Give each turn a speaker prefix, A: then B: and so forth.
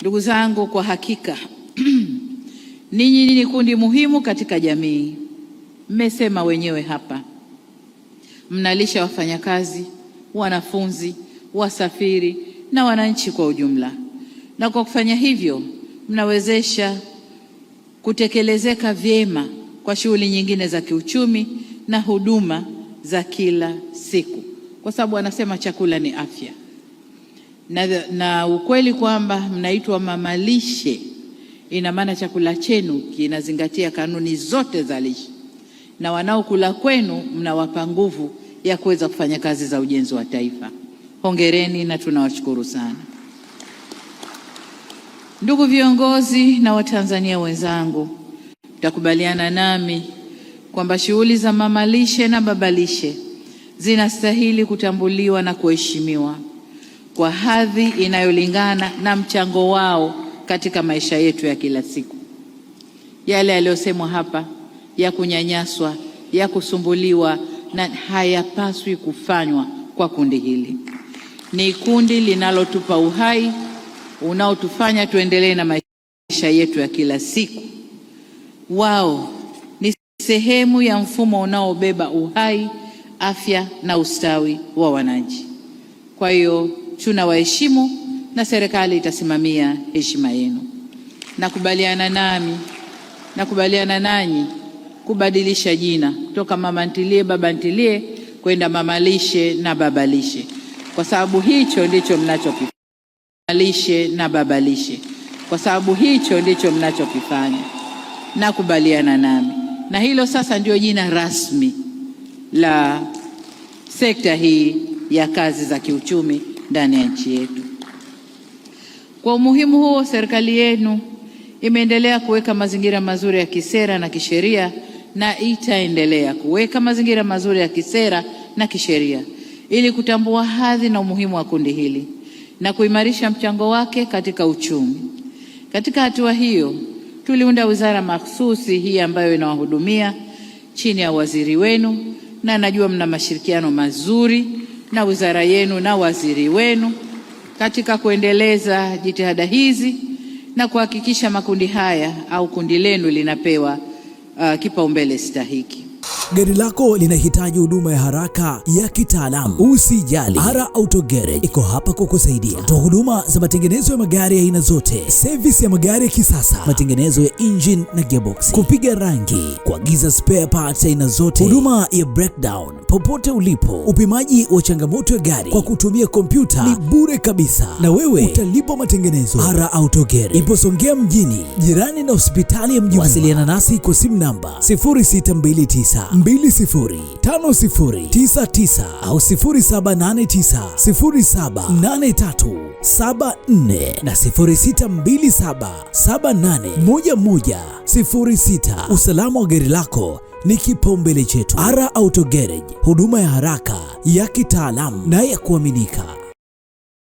A: Ndugu zangu, kwa hakika ninyi ni kundi muhimu katika jamii. Mmesema wenyewe hapa, mnalisha wafanyakazi, wanafunzi, wasafiri na wananchi kwa ujumla, na kwa kufanya hivyo mnawezesha kutekelezeka vyema kwa shughuli nyingine za kiuchumi na huduma za kila siku, kwa sababu wanasema chakula ni afya. Na ukweli kwamba mnaitwa mama lishe, ina maana chakula chenu kinazingatia kanuni zote za lishe, na wanaokula kwenu mnawapa nguvu ya kuweza kufanya kazi za ujenzi wa taifa. Hongereni na tunawashukuru sana. Ndugu viongozi na Watanzania wenzangu, mtakubaliana nami kwamba shughuli za mama lishe na baba lishe zinastahili kutambuliwa na kuheshimiwa kwa hadhi inayolingana na mchango wao katika maisha yetu ya kila siku. Yale yaliyosemwa hapa ya kunyanyaswa, ya kusumbuliwa, na hayapaswi kufanywa kwa kundi hili. Ni kundi linalotupa uhai unaotufanya tuendelee na maisha yetu ya kila siku. Wao ni sehemu ya mfumo unaobeba uhai, afya na ustawi wa wananchi. Kwa hiyo tunawaheshimu na serikali itasimamia heshima yenu. Nakubaliana nanyi kubadilisha jina kutoka mama ntilie baba ntilie kwenda mama lishe na baba lishe, kwa sababu hicho ndicho mnachokifanya. Lishe na baba lishe, kwa sababu hicho ndicho mnachokifanya. Nakubaliana nami, na hilo sasa ndio jina rasmi la sekta hii ya kazi za kiuchumi ndani ya nchi yetu. Kwa umuhimu huo, serikali yenu imeendelea kuweka mazingira mazuri ya kisera na kisheria, na itaendelea kuweka mazingira mazuri ya kisera na kisheria ili kutambua hadhi na umuhimu wa kundi hili na kuimarisha mchango wake katika uchumi. Katika hatua hiyo, tuliunda wizara mahsusi hii ambayo inawahudumia chini ya waziri wenu, na najua mna mashirikiano mazuri na wizara yenu na waziri wenu katika kuendeleza jitihada hizi na kuhakikisha makundi haya au kundi lenu linapewa kipaumbele stahiki.
B: Gari lako linahitaji huduma ya haraka ya kitaalamu? Usijali, Ara Auto Garage iko hapa kukusaidia. Toa huduma za matengenezo ya magari ya aina zote, service ya magari ya kisasa, matengenezo ya engine na gearbox, kupiga rangi, kuagiza spare parts aina zote, huduma ya breakdown popote ulipo, upimaji wa changamoto ya gari kwa kutumia kompyuta ni bure kabisa, na wewe utalipa matengenezo. Ara Auto Garage ipo Songea mjini, jirani na hospitali ya Mjini. Wasiliana nasi kwa simu namba 0629205099 au 0789078374 na 0627781106. Usalama wa gari lako ni kipaumbele chetu. Ara Auto Garage, huduma ya haraka ya kitaalamu na ya kuaminika.